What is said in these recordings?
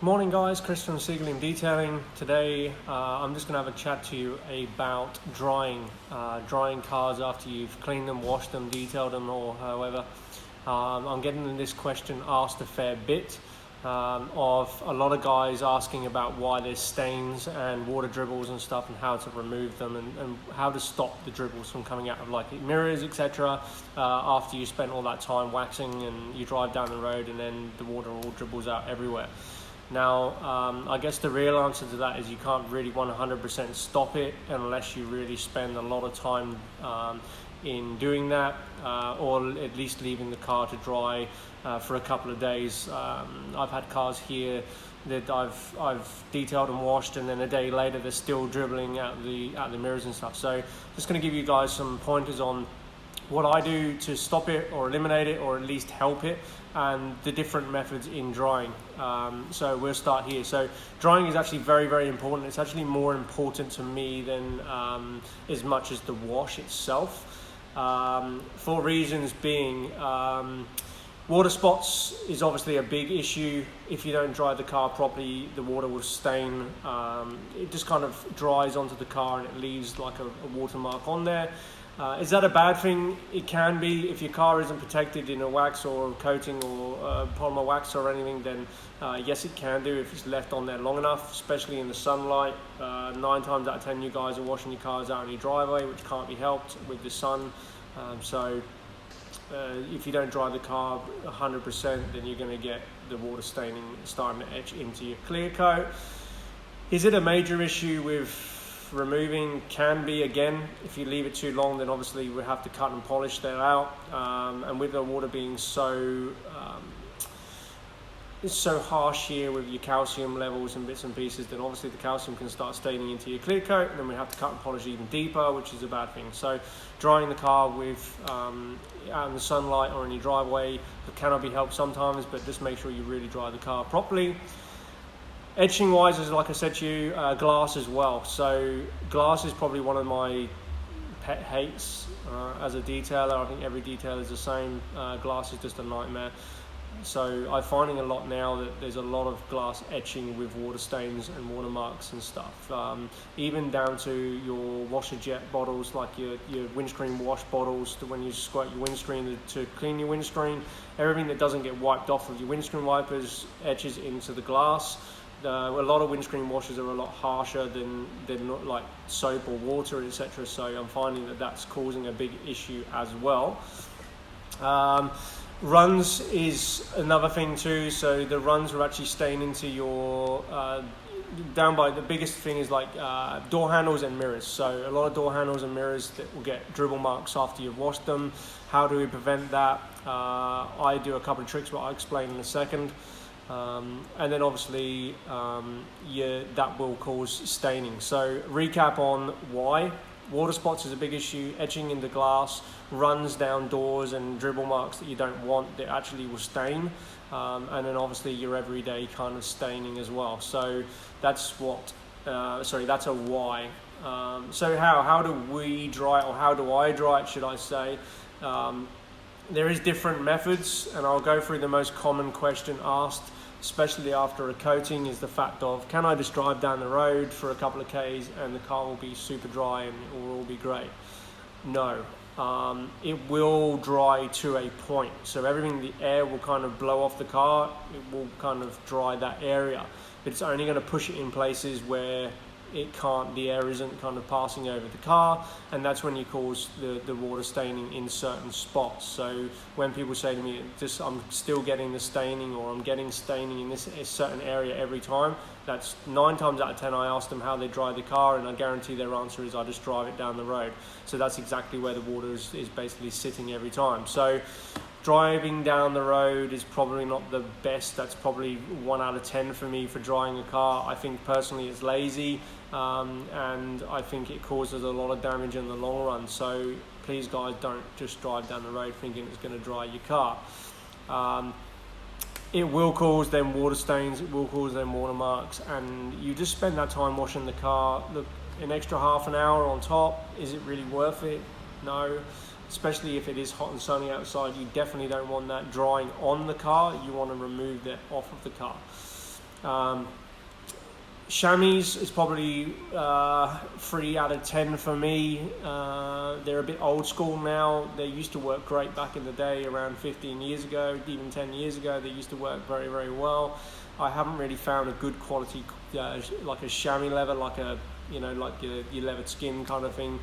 Morning guys, Chris from Seagulling Detailing. Today I'm just going to have a chat to you about drying cars after you've cleaned them, washed them, detailed them, or however. I'm getting this question asked a fair bit of a lot of guys asking about why there's stains and water dribbles and stuff, and how to remove them, and how to stop the dribbles from coming out of like mirrors, etc. After you spent all that time waxing and you drive down the road and then the water all dribbles out everywhere. Now, I guess the real answer to that is you can't really 100% stop it unless you really spend a lot of time in doing that, or at least leaving the car to dry for a couple of days. I've had cars here that I've detailed and washed, and then a day later they're still dribbling out the mirrors and stuff. So just going to give you guys some pointers on what I do to stop it or eliminate it, or at least help it, and the different methods in drying. So we'll start here. So drying is actually very, very important. It's actually more important to me than as much as the wash itself, for reasons being, water spots is obviously a big issue. If you don't dry the car properly, the water will stain. It just kind of dries onto the car and it leaves like a watermark on there. Is that a bad thing? It can be. If your car isn't protected in a wax or coating or polymer wax or anything, then yes, it can do if it's left on there long enough, especially in the sunlight. 9 times out of 10 you guys are washing your cars out in your driveway, which can't be helped with the sun. So if you don't dry the car 100%, then you're going to get the water staining starting to etch into your clear coat. Is it a major issue with removing? Can be. Again, if you leave it too long, then obviously we have to cut and polish that out, and with the water being so it's so harsh here with your calcium levels and bits and pieces, then obviously the calcium can start staining into your clear coat, and then we have to cut and polish even deeper, which is a bad thing. So drying the car with out in the sunlight or in your driveway, it cannot be helped sometimes, but just make sure you really dry the car properly. Etching wise, is like I said to you, glass as well. So glass is probably one of my pet hates as a detailer. I think every detailer is the same. Glass is just a nightmare. So I'm finding a lot now that there's a lot of glass etching with water stains and watermarks and stuff. Even down to your washer jet bottles, like your windscreen wash bottles, to when you squirt your windscreen to clean your windscreen. Everything that doesn't get wiped off with your windscreen wipers etches into the glass. A lot of windscreen washers are a lot harsher than like soap or water, etc. So I'm finding that that's causing a big issue as well. Runs is another thing too. So the runs are actually staying into your down by the biggest thing is like door handles and mirrors. So a lot of door handles and mirrors that will get dribble marks after you've washed them. How do we prevent that? I do a couple of tricks, what I'll explain in a second. And then obviously that will cause staining. So recap on why. Water spots is a big issue. Etching in the glass, runs down doors, and dribble marks that you don't want that actually will stain. And then obviously your everyday kind of staining as well. So that's what, that's a why. So how do we dry it, or how do I dry it, should I say? There is different methods, and I'll go through the most common question asked, especially after a coating, is the fact of, can I just drive down the road for a couple of Ks and the car will be super dry and it will all be great? No, it will dry to a point. So everything, the air will kind of blow off the car, it will kind of dry that area, but it's only going to push it in places where the air isn't kind of passing over the car, and that's when you cause the water staining in certain spots. So when people say to me, I'm still getting the staining, or I'm getting staining in this certain area every time, that's 9 times out of 10 I ask them how they dry the car, and I guarantee their answer is I just drive it down the road. So that's exactly where the water is basically sitting every time. So driving down the road is probably not the best. That's probably 1 out of 10 for me for drying a car. I think personally it's lazy, and I think it causes a lot of damage in the long run. So please guys, don't just drive down the road thinking it's going to dry your car. It will cause them water stains, it will cause them watermarks, and you just spend that time washing the car. Look, an extra half an hour on top, is it really worth it? No. Especially if it is hot and sunny outside, you definitely don't want that drying on the car. You want to remove that off of the car. Chamois is probably 3 out of 10 for me. They're a bit old school now. They used to work great back in the day, around 15 years ago, even 10 years ago. They used to work very, very well. I haven't really found a good quality, like a chamois leather, like like your leathered skin kind of thing.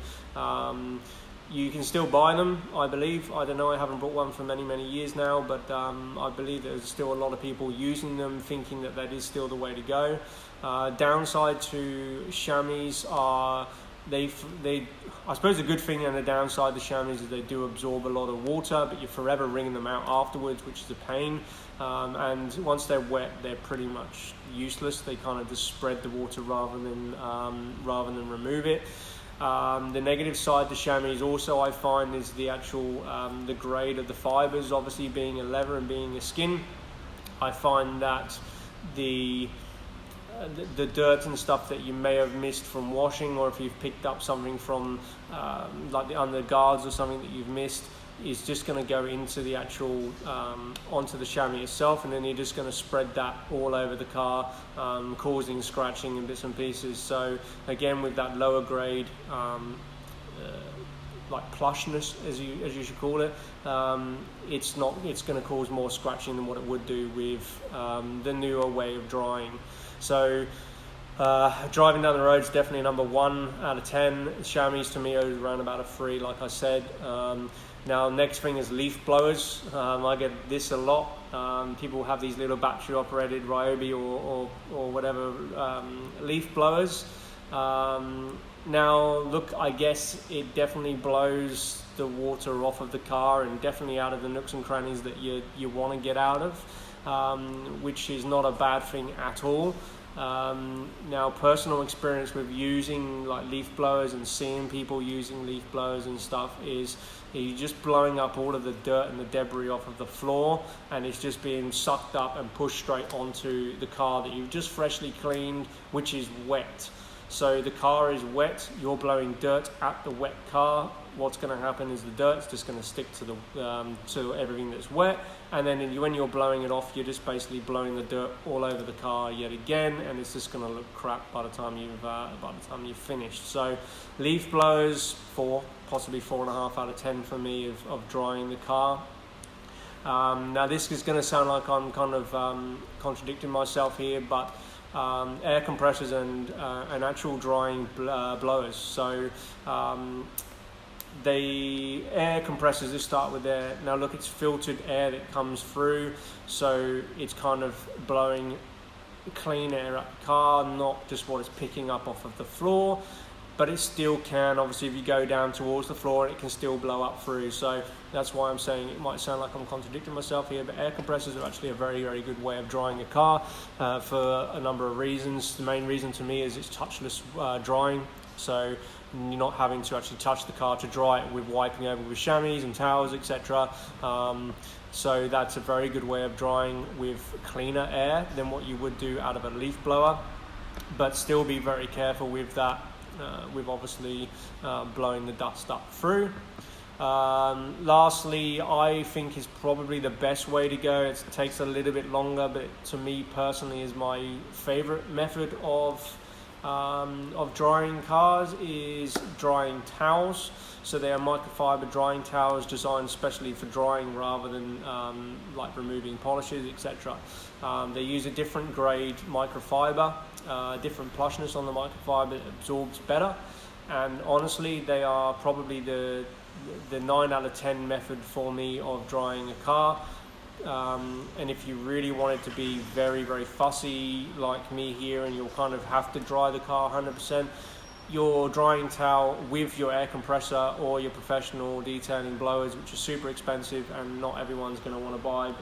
You can still buy them, I believe. I don't know, I haven't bought one for many, many years now, but I believe there's still a lot of people using them, thinking that is still the way to go. Downside to chamois are I suppose the good thing and the downside to chamois is they do absorb a lot of water, but you're forever wringing them out afterwards, which is a pain. And once they're wet, they're pretty much useless. They kind of just spread the water rather than remove it. The negative side to chamois also, I find, is the actual the grade of the fibers. Obviously, being a leather and being a skin, I find that the dirt and stuff that you may have missed from washing, or if you've picked up something from like the under guards or something that you've missed, is just going to go into the actual onto the chamois itself, and then you're just going to spread that all over the car, causing scratching and bits and pieces. So again, with that lower grade like plushness, as you should call it, it's going to cause more scratching than what it would do with the newer way of drying. So driving down the road is definitely a number 1 out of 10. Chamois to me is around about a 3, like I said. Now, next thing is leaf blowers. I get this a lot. People have these little battery operated Ryobi or whatever leaf blowers. Now, look, I guess it definitely blows the water off of the car and definitely out of the nooks and crannies that you want to get out of, which is not a bad thing at all. Now, personal experience with using like leaf blowers and seeing people using leaf blowers and stuff is you're just blowing up all of the dirt and the debris off of the floor, and it's just being sucked up and pushed straight onto the car that you've just freshly cleaned, which is wet. So the car is wet, you're blowing dirt at the wet car. What's going to happen is the dirt's just going to stick to to everything that's wet, and then when you're blowing it off, you're just basically blowing the dirt all over the car yet again, and it's just going to look crap by the time you've finished. So leaf blowers, 4, possibly 4.5 out of 10 for me of drying the car. Now this is going to sound like I'm kind of contradicting myself here, but air compressors and actual drying blowers. So the air compressors, just start with air. Now look, it's filtered air that comes through, so it's kind of blowing clean air up the car, not just what it's picking up off of the floor, but it still can, obviously, if you go down towards the floor, it can still blow up through. So that's why I'm saying it might sound like I'm contradicting myself here, but air compressors are actually a very, very good way of drying a car for a number of reasons. The main reason to me is it's touchless drying, so you're not having to actually touch the car to dry it with wiping over with chamois and towels, etc. So that's a very good way of drying with cleaner air than what you would do out of a leaf blower, but still be very careful with that, with obviously blowing the dust up through. Lastly, I think is probably the best way to go. It takes a little bit longer, but to me personally is my favorite method of drying cars, is drying towels. So they are microfiber drying towels designed specially for drying rather than like removing polishes, etc. They use a different grade microfiber, different plushness on the microfiber that absorbs better, and honestly they are probably the 9 out of 10 method for me of drying a car. And if you really wanted to be very, very fussy like me here, and you'll kind of have to dry the car 100%, your drying towel with your air compressor or your professional detailing blowers, which are super expensive and not everyone's going to want to buy.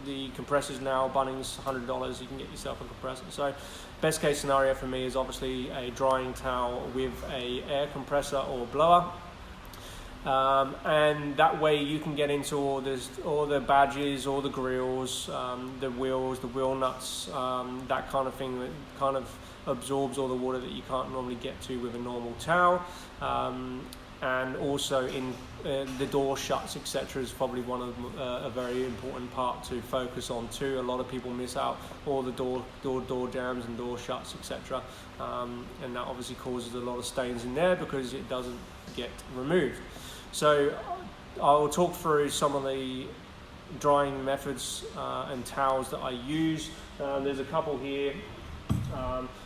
The compressors now, Bunnings, $100, you can get yourself a compressor. So best case scenario for me is obviously a drying towel with a air compressor or blower. And that way you can get into all the badges, all the grills, the wheels, the wheel nuts, that kind of thing that kind of absorbs all the water that you can't normally get to with a normal towel. and also in the door shuts, etc., is probably one of a very important part to focus on too. A lot of people miss out all the door jams and door shuts, etc., and that obviously causes a lot of stains in there because it doesn't get removed. So I'll talk through some of the drying methods and towels that I use. There's a couple here,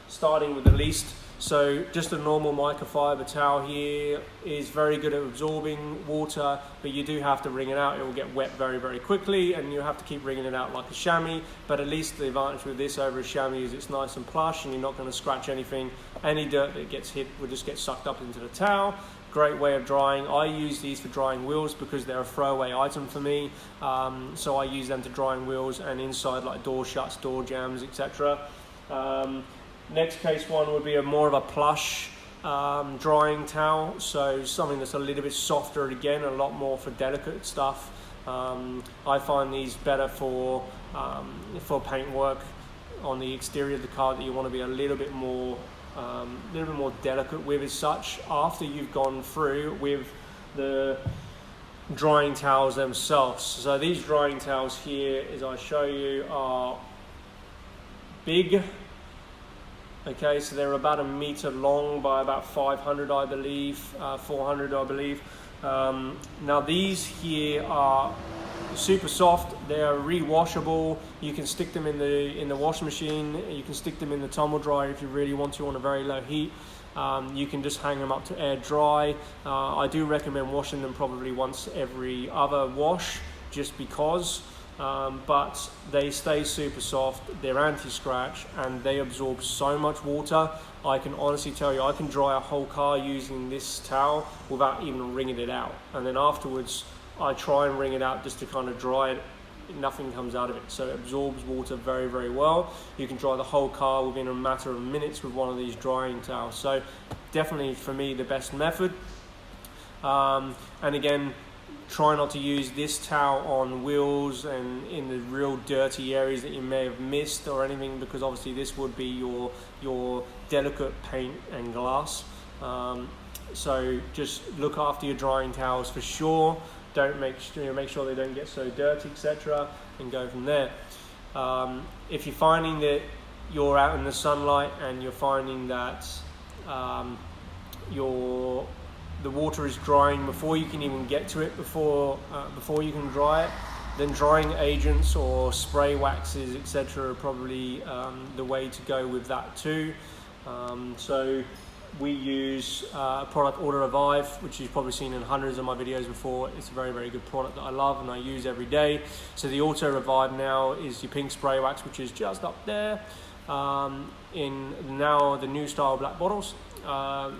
starting with the least. So just a normal microfiber towel here is very good at absorbing water, but you do have to wring it out. It will get wet very, very quickly, and you have to keep wringing it out like a chamois. But at least the advantage with this over a chamois is it's nice and plush, and you're not going to scratch anything. Any dirt that gets hit will just get sucked up into the towel. Great way of drying. I use these for drying wheels because they're a throwaway item for me. So I use them to drying wheels and inside like door shuts, door jams, etc. Next case one would be more of a plush drying towel, so something that's a little bit softer, again, a lot more for delicate stuff. I find these better for paint work on the exterior of the car that you want to be a little bit more delicate with as such, after you've gone through with the drying towels themselves. So these drying towels here, as I show you, are big. Okay, so they're about 1 meter long by about 500, I believe, 400, I believe. Now these here are super soft. They are rewashable. You can stick them in the washing machine. You can stick them in the tumble dryer if you really want to on a very low heat. You can just hang them up to air dry. I do recommend washing them probably once every other wash, just because. But they stay super soft, they're anti-scratch, and they absorb so much water. I can honestly tell you, I can dry a whole car using this towel without even wringing it out. And then afterwards, I try and wring it out just to kind of dry it. Nothing comes out of it, so it absorbs water very, very well. You can dry the whole car within a matter of minutes with one of these drying towels. So definitely, for me, the best method. And again, try not to use this towel on wheels and in the real dirty areas that you may have missed or anything, because obviously this would be your delicate paint and glass. So just look after your drying towels for sure. Make sure they don't get so dirty, etc., and go from there. If you're finding that you're out in the sunlight and you're finding that the water is drying before you can even get to it, before you can dry it, then drying agents or spray waxes, etc., are probably the way to go with that too. So we use a product, Auto Revive, which you've probably seen in hundreds of my videos before. It's a very, very good product that I love and I use every day. So the Auto Revive now is your pink spray wax, which is just up there in now the new style black bottles.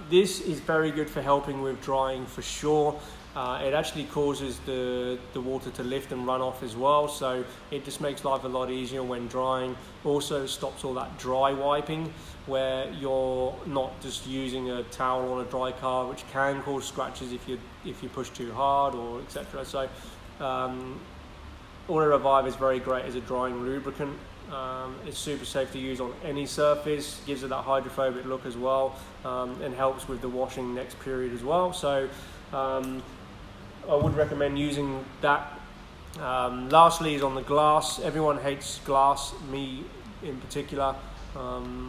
This is very good for helping with drying for sure. It actually causes the water to lift and run off as well, so it just makes life a lot easier when drying. Also stops all that dry wiping, where you're not just using a towel on a dry car, which can cause scratches if you push too hard or etc. So Auto Revive is very great as a drying lubricant. It's super safe to use on any surface, gives it that hydrophobic look as well, and helps with the washing next period as well. So I would recommend using that. Lastly is on the glass. Everyone hates glass, me in particular,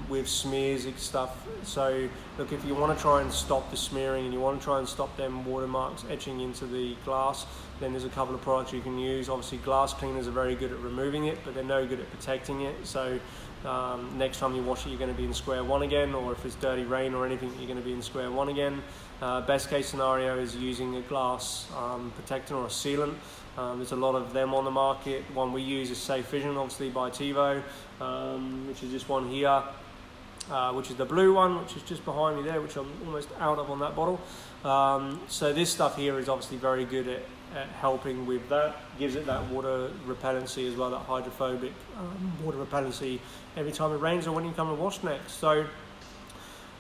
with smears and stuff. So look, if you want to try and stop the smearing and you want to try and stop them watermarks etching into the glass, then there's a couple of products you can use. Obviously glass cleaners are very good at removing it, but they're no good at protecting it. So next time you wash it, you're going to be in square one again, or if it's dirty rain or anything, you're going to be in square one again. Best case scenario is using a glass protectant or a sealant. There's a lot of them on the market. One we use is Safe Vision, obviously by Tevo, which is this one here, which is the blue one, which is just behind me there, which I'm almost out of on that bottle. So this stuff here is obviously very good at helping with that. Gives it that water repellency as well, that hydrophobic water repellency every time it rains or when you come to wash next. So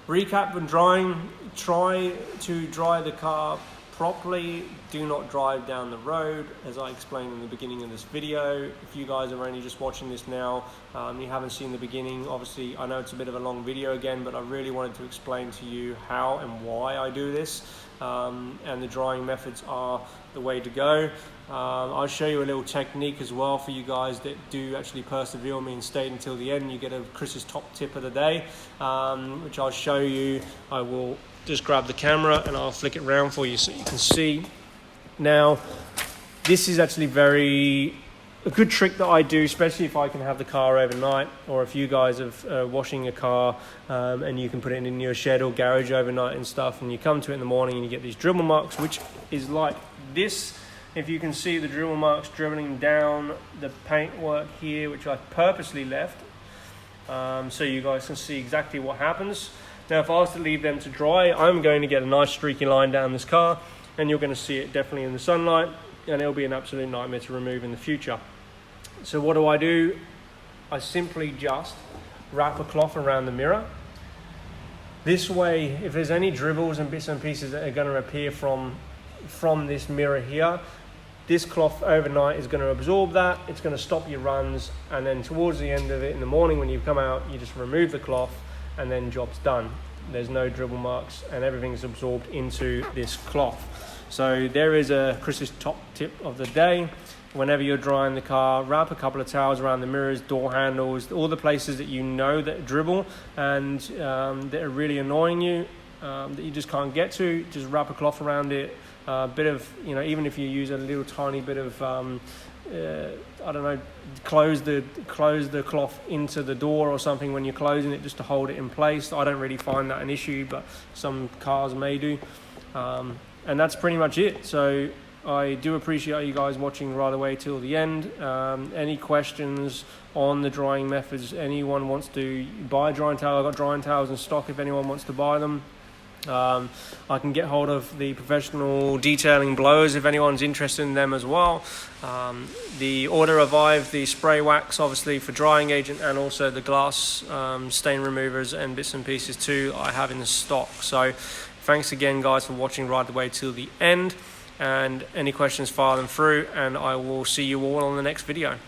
recap: when drying, try to dry the car properly. Do not drive down the road, as I explained in the beginning of this video. If you guys are only just watching this now, you haven't seen the beginning, obviously I know it's a bit of a long video again, but I really wanted to explain to you how and why I do this. and the drying methods are the way to go. I'll show you a little technique as well for you guys that do actually persevere with me and stay until the end. You get a Chris's top tip of the day, which I'll show you. I will just grab the camera and I'll flick it around for you so you can see. Now, this is actually a good trick that I do, especially if I can have the car overnight, or if you guys are washing a car and you can put it in your shed or garage overnight and stuff, and you come to it in the morning and you get these dribble marks, which is like this. If you can see the dribble marks dribbling down the paintwork here, which I purposely left, so you guys can see exactly what happens. Now, if I was to leave them to dry, I'm going to get a nice streaky line down this car, and you're going to see it definitely in the sunlight, and it'll be an absolute nightmare to remove in the future. So what do? I simply just wrap a cloth around the mirror. This way, if there's any dribbles and bits and pieces that are going to appear from this mirror here, this cloth overnight is going to absorb that. It's going to stop your runs, and then towards the end of it in the morning when you come out, you just remove the cloth and then job's done. There's no dribble marks and everything's absorbed into this cloth. So there is a Chris's top tip of the day. Whenever you're drying the car, wrap a couple of towels around the mirrors, door handles, all the places that you know that dribble and that are really annoying you, that you just can't get to. Just wrap a cloth around it. Bit of, even if you use a little tiny bit of, close the cloth into the door or something when you're closing it, just to hold it in place. I don't really find that an issue, but some cars may do. And that's pretty much it. So I do appreciate you guys watching right away till the end. Any questions on the drying methods? Anyone wants to buy a drying towel? I've got drying towels in stock if anyone wants to buy them. I can get hold of the professional detailing blowers if anyone's interested in them as well. The Auto Revive, the spray wax obviously for drying agent, and also the glass stain removers and bits and pieces too I have in the stock. So thanks again guys for watching right the way till the end, and any questions fire them through, and I will see you all on the next video.